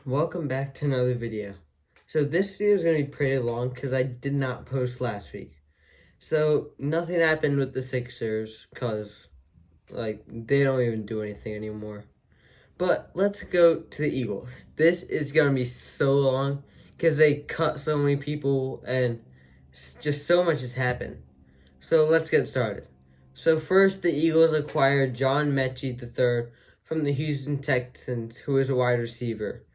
Welcome back to another video. So this video is going to be pretty long because I did not post last week. So nothing happened with the Sixers because they don't even do anything anymore. But let's go to the Eagles. This is going to be so long because they cut so many people and just so much has happened. So let's get started. So first the Eagles acquired John Mechie III from the Houston Texans, who is a wide receiver.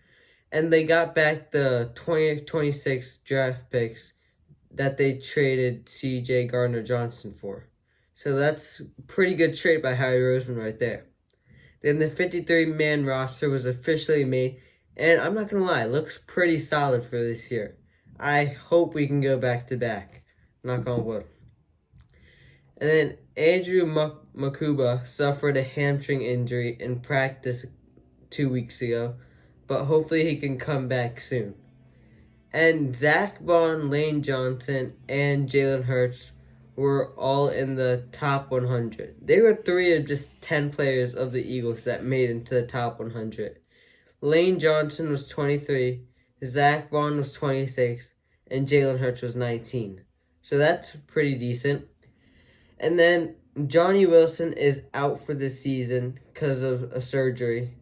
And they got back the 2026 draft picks that they traded C.J. Gardner-Johnson for. So that's a pretty good trade by Harry Roseman right there. Then the 53-man roster was officially made, and I'm not going to lie, it looks pretty solid for this year. I hope we can go back-to-back. Knock on wood. And then Andrew Makuba suffered a hamstring injury in practice 2 weeks ago, but hopefully he can come back soon. And Zach Bond, Lane Johnson, and Jalen Hurts were all in the top 100. They were 3 of just 10 players of the Eagles that made into the top 100. Lane Johnson was 23, Zach Bond was 26, and Jalen Hurts was 19. So that's pretty decent. And then Johnny Wilson is out for the season because of a surgery.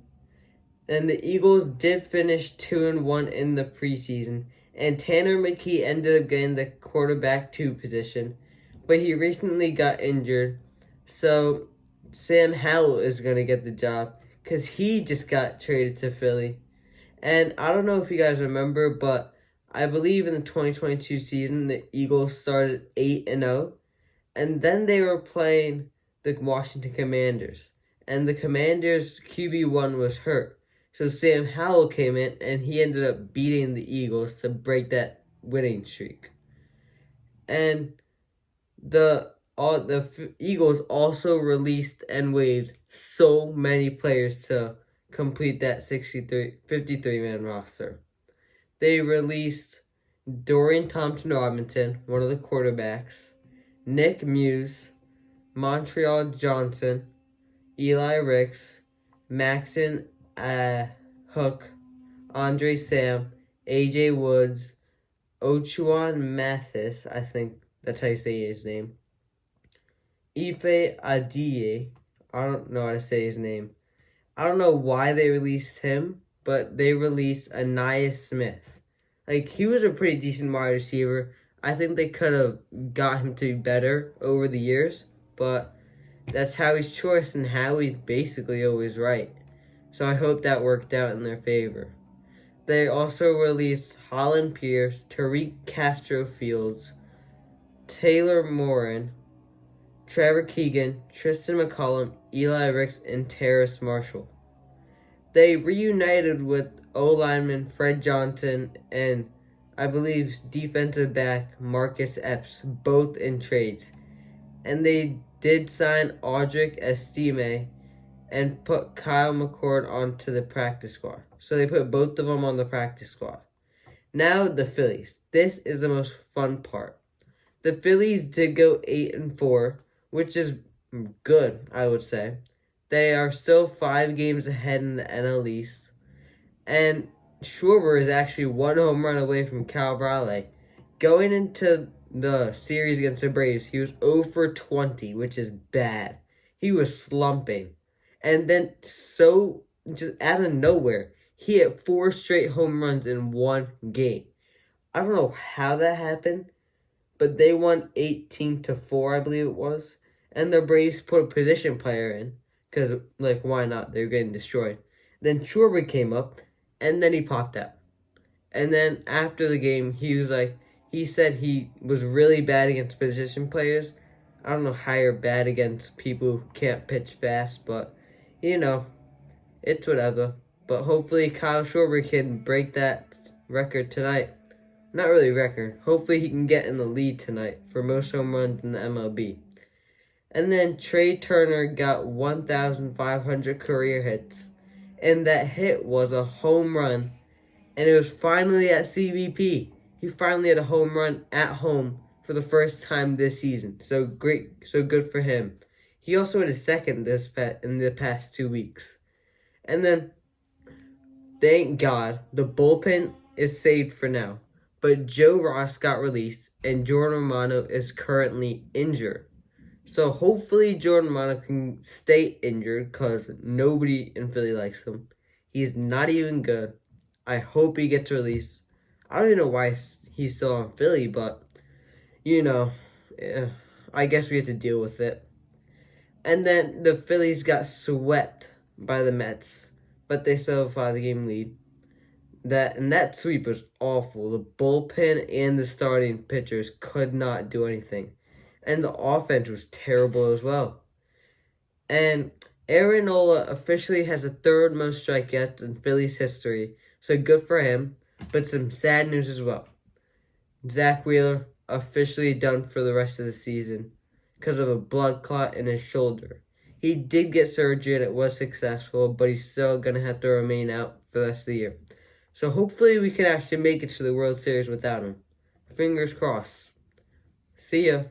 And the Eagles did finish 2-1 in the preseason, and Tanner McKee ended up getting the quarterback 2 position, but he recently got injured, so Sam Howell is going to get the job because he just got traded to Philly. And I don't know if you guys remember, but I believe in the 2022 season, the Eagles started 8-0, and then they were playing the Washington Commanders, and the Commanders' QB1 was hurt. So Sam Howell came in, and he ended up beating the Eagles to break that winning streak. And the Eagles also released and waived so many players to complete that 53-man roster. They released Dorian Thompson-Robinson, one of the quarterbacks, Nick Muse, Montreal Johnson, Eli Ricks, Maxon Hook, Andre Sam, AJ Woods, Ochuan Mathis, I think that's how you say his name, Ife Adie, I don't know how to say his name. I don't know why they released him, but they released Ainias Smith. He was a pretty decent wide receiver. I think they could have got him to be better over the years, but that's Howie's choice, and Howie's basically always right. So I hope that worked out in their favor. They also released Holland Pierce, Tariq Castro Fields, Taylor Morin, Trevor Keegan, Tristan McCollum, Eli Ricks, and Terrace Marshall. They reunited with O-lineman Fred Johnson and I believe defensive back Marcus Epps, both in trades. And they did sign Audric Estime and put Kyle McCord onto the practice squad. So they put both of them on the practice squad. Now the Phillies. This is the most fun part. The Phillies did go 8-4, which is good, I would say. They are still 5 games ahead in the NL East. And Schwarber is actually 1 home run away from Cal Raleigh. Going into the series against the Braves, he was 0 for 20, which is bad. He was slumping. And then just out of nowhere, he hit 4 straight home runs in 1 game. I don't know how that happened, but they won 18-4, I believe it was. And the Braves put a position player in, because, why not? They were getting destroyed. Then Schwarber came up, and then he popped out. And then after the game, he said he was really bad against position players. I don't know how you're bad against people who can't pitch fast, but it's whatever. But hopefully Kyle Schwarber can break that record tonight. Not really record. Hopefully he can get in the lead tonight for most home runs in the MLB. And then Trey Turner got 1,500 career hits. And that hit was a home run. And it was finally at CBP. He finally had a home run at home for the first time this season. So great, so good for him. He also had his second in the past 2 weeks. And then Thank God the bullpen is saved for now. But Joe Ross got released and Jordan Romano is currently injured. So hopefully Jordan Romano can stay injured because nobody in Philly likes him. He's not even good. I hope he gets released. I don't even know why he's still on Philly, but I guess we have to deal with it. And then the Phillies got swept by the Mets, but they still have a 5-game lead. That sweep was awful. The bullpen and the starting pitchers could not do anything. And the offense was terrible as well. And Aaron Nola officially has the third most strikeouts in Phillies history, so good for him. But some sad news as well. Zach Wheeler officially done for the rest of the season because of a blood clot in his shoulder. He did get surgery and it was successful, but he's still going to have to remain out for the rest of the year. So hopefully we can actually make it to the World Series without him. Fingers crossed. See ya.